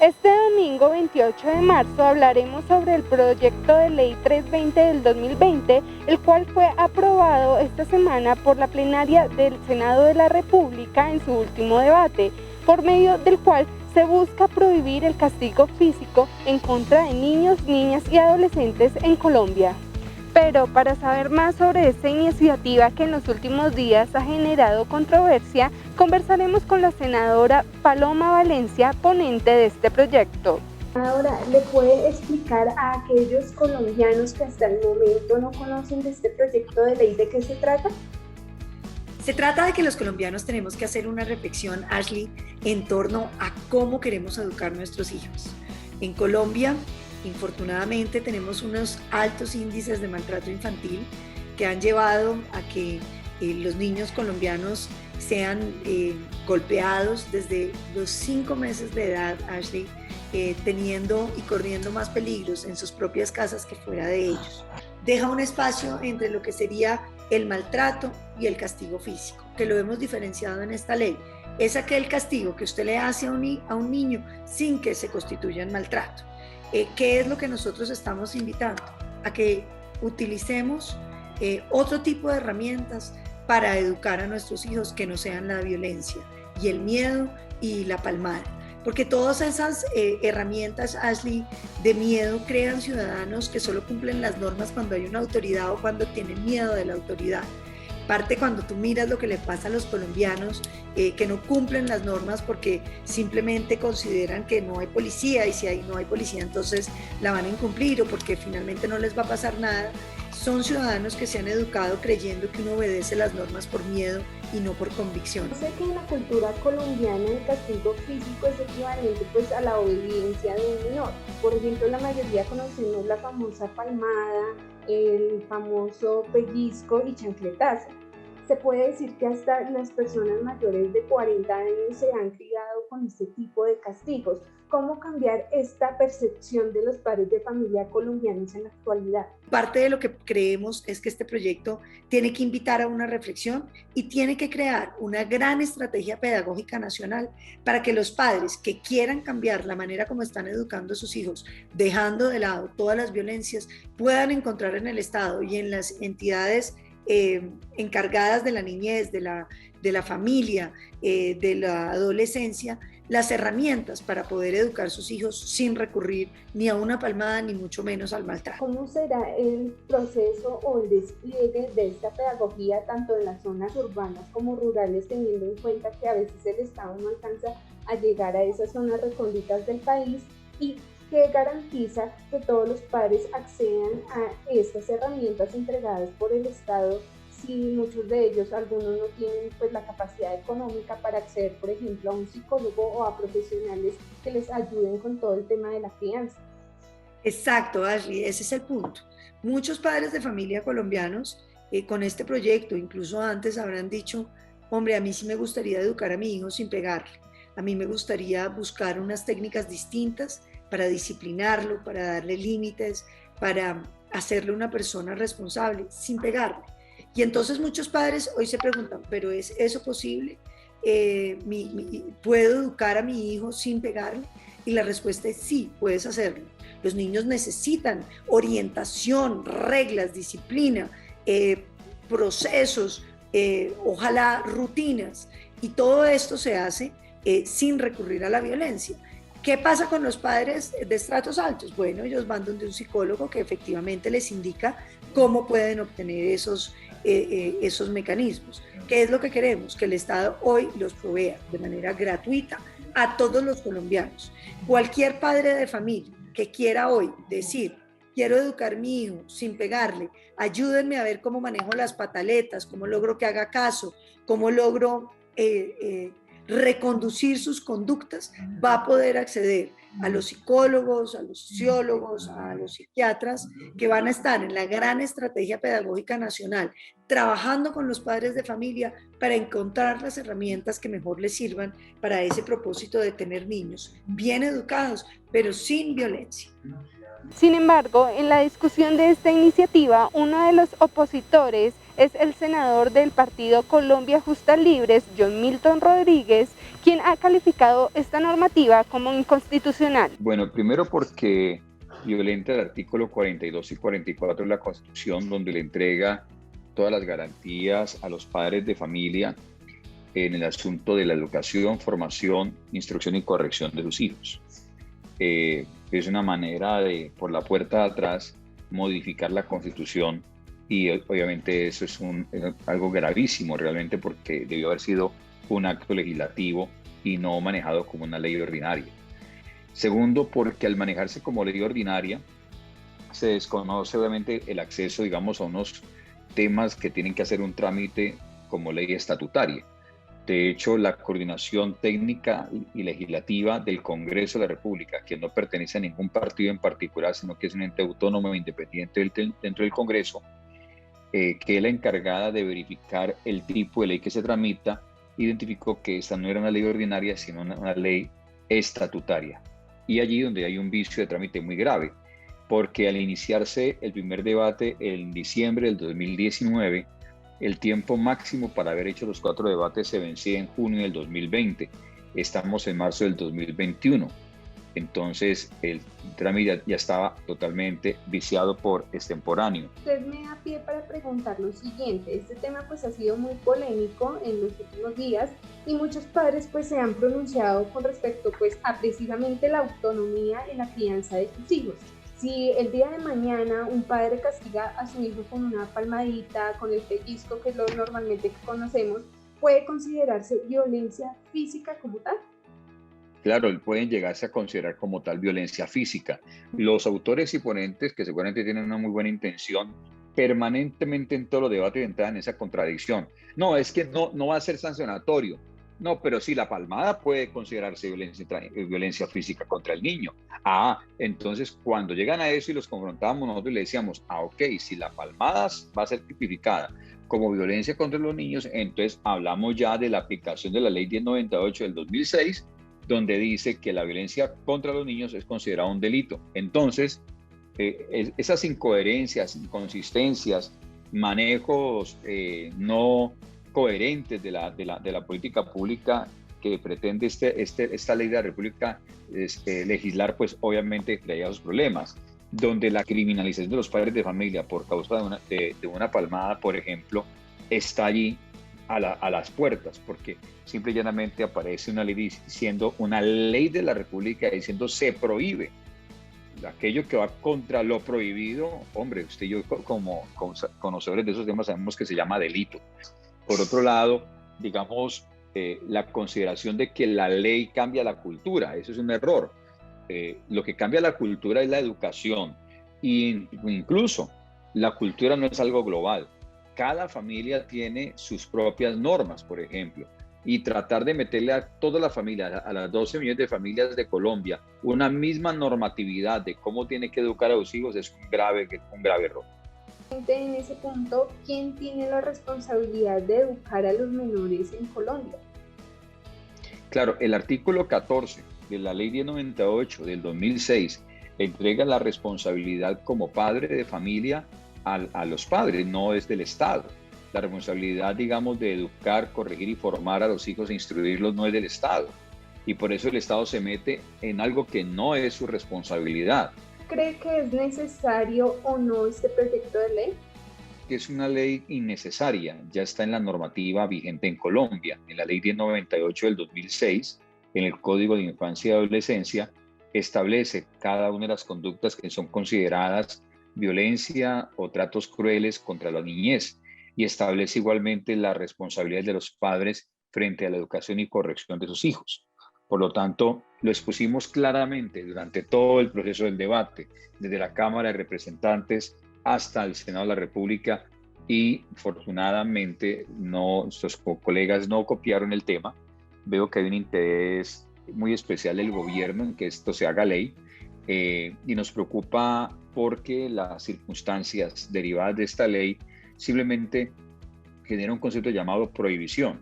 Este domingo 28 de marzo hablaremos sobre el proyecto de ley 320 del 2020, el cual fue aprobado esta semana por la plenaria del Senado de la República en su último debate, por medio del cual se busca prohibir el castigo físico en contra de niños, niñas y adolescentes en Colombia. Pero para saber más sobre esta iniciativa que en los últimos días ha generado controversia, conversaremos con la senadora Paloma Valencia, ponente de este proyecto. Ahora, ¿le puede explicar a aquellos colombianos que hasta el momento no conocen de este proyecto de ley de qué se trata? Se trata de que los colombianos tenemos que hacer una reflexión, Ashley, en torno a cómo queremos educar a nuestros hijos. En Colombia, infortunadamente, tenemos unos altos índices de maltrato infantil que han llevado a que los niños colombianos sean golpeados desde los 5 meses de edad, Ashley, teniendo y corriendo más peligros en sus propias casas que fuera de ellos. Deja un espacio entre lo que sería el maltrato y el castigo físico, que lo hemos diferenciado en esta ley. Es aquel castigo que usted le hace a un niño sin que se constituya en maltrato. ¿Qué es lo que nosotros estamos invitando? A que utilicemos otro tipo de herramientas para educar a nuestros hijos que no sean la violencia y el miedo y la palmada. Porque todas esas herramientas, Ashley, de miedo crean ciudadanos que solo cumplen las normas cuando hay una autoridad o cuando tienen miedo de la autoridad. Parte cuando tú miras lo que le pasa a los colombianos que no cumplen las normas porque simplemente consideran que no hay policía y si no hay policía entonces la van a incumplir o porque finalmente no les va a pasar nada. Son ciudadanos que se han educado creyendo que uno obedece las normas por miedo y no por convicción. Sé que en la cultura colombiana el castigo físico es equivalente pues a la obediencia de un menor. Por ejemplo, la mayoría conocemos la famosa palmada, el famoso pellizco y chancletazo. Se puede decir que hasta las personas mayores de 40 años se han criado con este tipo de castigos. ¿Cómo cambiar esta percepción de los padres de familia colombianos en la actualidad? Parte de lo que creemos es que este proyecto tiene que invitar a una reflexión y tiene que crear una gran estrategia pedagógica nacional para que los padres que quieran cambiar la manera como están educando a sus hijos, dejando de lado todas las violencias, puedan encontrar en el Estado y en las entidades encargadas de la niñez, de la familia, de la adolescencia, las herramientas para poder educar a sus hijos sin recurrir ni a una palmada ni mucho menos al maltrato. ¿Cómo será el proceso o el despliegue de esta pedagogía tanto en las zonas urbanas como rurales, teniendo en cuenta que a veces el Estado no alcanza a llegar a esas zonas recónditas del país y que garantiza que todos los padres accedan a estas herramientas entregadas por el Estado si muchos de ellos, algunos no tienen pues la capacidad económica para acceder, por ejemplo, a un psicólogo o a profesionales que les ayuden con todo el tema de la crianza? Exacto, Ashley, ese es el punto. Muchos padres de familia colombianos con este proyecto, incluso antes, habrán dicho, hombre, a mí sí me gustaría educar a mi hijo sin pegarle. A mí me gustaría buscar unas técnicas distintas para disciplinarlo, para darle límites, para hacerle una persona responsable sin pegarle. Y entonces muchos padres hoy se preguntan, ¿pero es eso posible? ¿Puedo educar a mi hijo sin pegarle? Y la respuesta es sí, puedes hacerlo. Los niños necesitan orientación, reglas, disciplina, procesos, ojalá rutinas. Y todo esto se hace sin recurrir a la violencia. ¿Qué pasa con los padres de estratos altos? Bueno, ellos van donde un psicólogo que efectivamente les indica cómo pueden obtener esos mecanismos. ¿Qué es lo que queremos? Que el Estado hoy los provea de manera gratuita a todos los colombianos. Cualquier padre de familia que quiera hoy decir, quiero educar a mi hijo sin pegarle, ayúdenme a ver cómo manejo las pataletas, cómo logro que haga caso, cómo logro reconducir sus conductas, va a poder acceder a los psicólogos, a los sociólogos, a los psiquiatras que van a estar en la gran estrategia pedagógica nacional, trabajando con los padres de familia para encontrar las herramientas que mejor les sirvan para ese propósito de tener niños bien educados, pero sin violencia. Sin embargo, en la discusión de esta iniciativa, uno de los opositores es el senador del partido Colombia Justas Libres, John Milton Rodríguez, quien ha calificado esta normativa como inconstitucional. Bueno, primero porque violenta el artículo 42 y 44 de la Constitución, donde le entrega todas las garantías a los padres de familia en el asunto de la educación, formación, instrucción y corrección de sus hijos. Es una manera de, por la puerta de atrás, modificar la Constitución, y obviamente eso es algo gravísimo realmente, porque debió haber sido un acto legislativo y no manejado como una ley ordinaria. Segundo, porque al manejarse como ley ordinaria se desconoce obviamente el acceso, digamos, a unos temas que tienen que hacer un trámite como ley estatutaria. De hecho, la coordinación técnica y legislativa del Congreso de la República, que no pertenece a ningún partido en particular, sino que es un ente autónomo e independiente dentro del Congreso, que es la encargada de verificar el tipo de ley que se tramita, identificó que esta no era una ley ordinaria, sino una ley estatutaria. Y allí donde hay un vicio de trámite muy grave, porque al iniciarse el primer debate en diciembre del 2019, el tiempo máximo para haber hecho los 4 debates se vencía en junio del 2020. Estamos en marzo del 2021. Entonces el trámite ya estaba totalmente viciado por extemporáneo. Usted me da pie para preguntar lo siguiente. Este tema pues ha sido muy polémico en los últimos días y muchos padres pues se han pronunciado con respecto pues a precisamente la autonomía en la crianza de sus hijos. Si el día de mañana un padre castiga a su hijo con una palmadita, con el pellizco, que es lo normalmente que conocemos, ¿puede considerarse violencia física como tal? Claro, pueden llegarse a considerar como tal violencia física. Los autores y ponentes, que seguramente tienen una muy buena intención, permanentemente en todos los debates entran en esa contradicción. No, es que no va a ser sancionatorio. No, pero sí, la palmada puede considerarse violencia física contra el niño. Entonces cuando llegan a eso y los confrontábamos, nosotros le decíamos, ok, si la palmada va a ser tipificada como violencia contra los niños, entonces hablamos ya de la aplicación de la ley 1098 del 2006, donde dice que la violencia contra los niños es considerada un delito. Entonces, esas incoherencias, inconsistencias, manejos no coherentes de la política pública que pretende esta ley de la República legislar, pues obviamente traía esos problemas, donde la criminalización de los padres de familia por causa de una palmada, por ejemplo, está allí a las puertas, porque simple y llanamente aparece una ley diciendo, una ley de la República diciendo se prohíbe. Aquello que va contra lo prohibido, hombre, usted y yo como conocedores de esos temas sabemos que se llama delito. Por otro lado, digamos, la consideración de que la ley cambia la cultura, eso es un error. Lo que cambia la cultura es la educación, e incluso la cultura no es algo global. Cada familia tiene sus propias normas, por ejemplo, y tratar de meterle a toda la familia, a las 12 millones de familias de Colombia, una misma normatividad de cómo tiene que educar a los hijos es un grave error. En ese punto, ¿quién tiene la responsabilidad de educar a los menores en Colombia? Claro, el artículo 14 de la ley 1098 del 2006 entrega la responsabilidad como padre de familia a los padres, no es del Estado. La responsabilidad, digamos, de educar, corregir y formar a los hijos e instruirlos no es del Estado. Y por eso el Estado se mete en algo que no es su responsabilidad. ¿Cree que es necesario o no este proyecto de ley? Que es una ley innecesaria, ya está en la normativa vigente en Colombia, en la ley 1098 del 2006, en el Código de Infancia y Adolescencia, establece cada una de las conductas que son consideradas violencia o tratos crueles contra la niñez, y establece igualmente las responsabilidades de los padres frente a la educación y corrección de sus hijos. Por lo tanto, lo expusimos claramente durante todo el proceso del debate, desde la Cámara de Representantes hasta el Senado de la República, y afortunadamente nuestros colegas no copiaron el tema. Veo que hay un interés muy especial del gobierno en que esto se haga ley, y nos preocupa porque las circunstancias derivadas de esta ley simplemente genera un concepto llamado prohibición.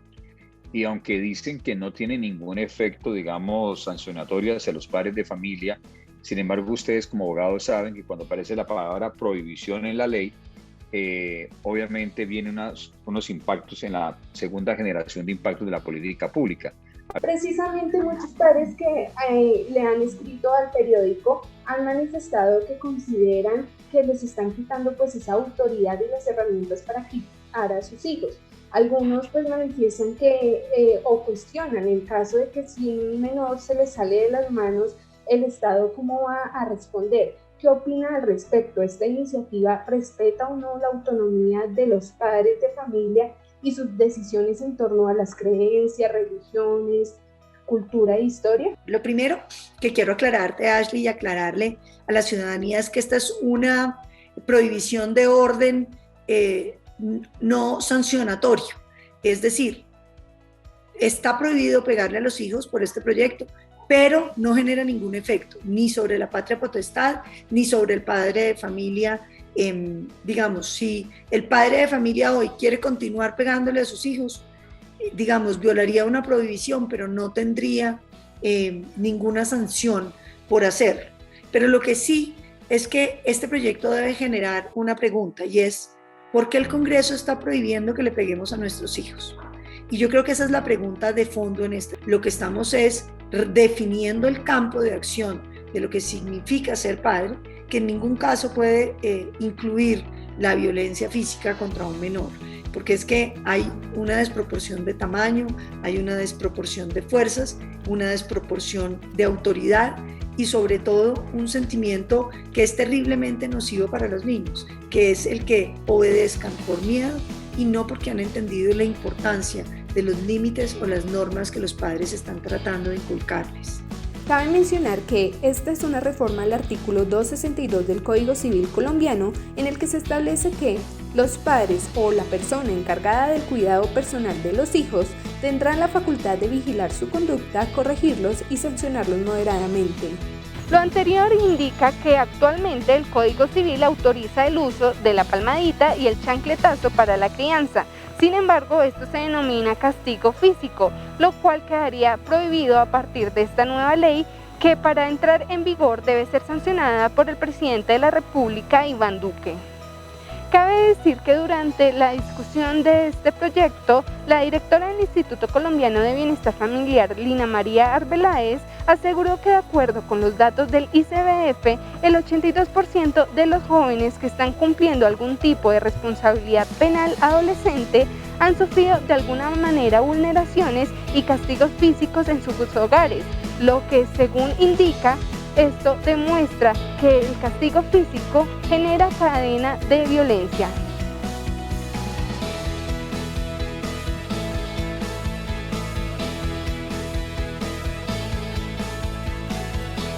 Y aunque dicen que no tiene ningún efecto, digamos, sancionatorio hacia los padres de familia, sin embargo, ustedes como abogados saben que cuando aparece la palabra prohibición en la ley, obviamente vienen unos impactos en la segunda generación de impactos de la política pública. Precisamente muchos padres que le han escrito al periódico han manifestado que consideran que les están quitando pues esa autoridad y las herramientas para criar a sus hijos. Algunos pues manifiestan que o cuestionan el caso de que si un menor se le sale de las manos, el Estado cómo va a responder. ¿Qué opina al respecto? ¿Esta iniciativa respeta o no la autonomía de los padres de familia y sus decisiones en torno a las creencias, religiones, cultura e historia? Lo primero que quiero aclararte, Ashley, y aclararle a la ciudadanía es que esta es una prohibición de orden no sancionatorio. Es decir, está prohibido pegarle a los hijos por este proyecto, pero no genera ningún efecto, ni sobre la patria potestad, ni sobre el padre de familia. Digamos, si el padre de familia hoy quiere continuar pegándole a sus hijos, digamos, violaría una prohibición, pero no tendría ninguna sanción por hacerlo. Pero lo que sí es que este proyecto debe generar una pregunta, y es, ¿por qué el Congreso está prohibiendo que le peguemos a nuestros hijos? Y yo creo que esa es la pregunta de fondo en esto. Lo que estamos es definiendo el campo de acción de lo que significa ser padre, que en ningún caso puede incluir la violencia física contra un menor, porque es que hay una desproporción de tamaño, hay una desproporción de fuerzas, una desproporción de autoridad y sobre todo un sentimiento que es terriblemente nocivo para los niños, que es el que obedezcan por miedo y no porque han entendido la importancia de los límites o las normas que los padres están tratando de inculcarles. Cabe mencionar que esta es una reforma al artículo 262 del Código Civil colombiano, en el que se establece que los padres o la persona encargada del cuidado personal de los hijos tendrán la facultad de vigilar su conducta, corregirlos y sancionarlos moderadamente. Lo anterior indica que actualmente el Código Civil autoriza el uso de la palmadita y el chancletazo para la crianza. Sin embargo, esto se denomina castigo físico, lo cual quedaría prohibido a partir de esta nueva ley, que para entrar en vigor debe ser sancionada por el presidente de la República, Iván Duque. Cabe decir que durante la discusión de este proyecto, la directora del Instituto Colombiano de Bienestar Familiar, Lina María Arbeláez, aseguró que de acuerdo con los datos del ICBF, el 82% de los jóvenes que están cumpliendo algún tipo de responsabilidad penal adolescente han sufrido de alguna manera vulneraciones y castigos físicos en sus hogares, lo que, según indica, esto demuestra que el castigo físico genera cadena de violencia.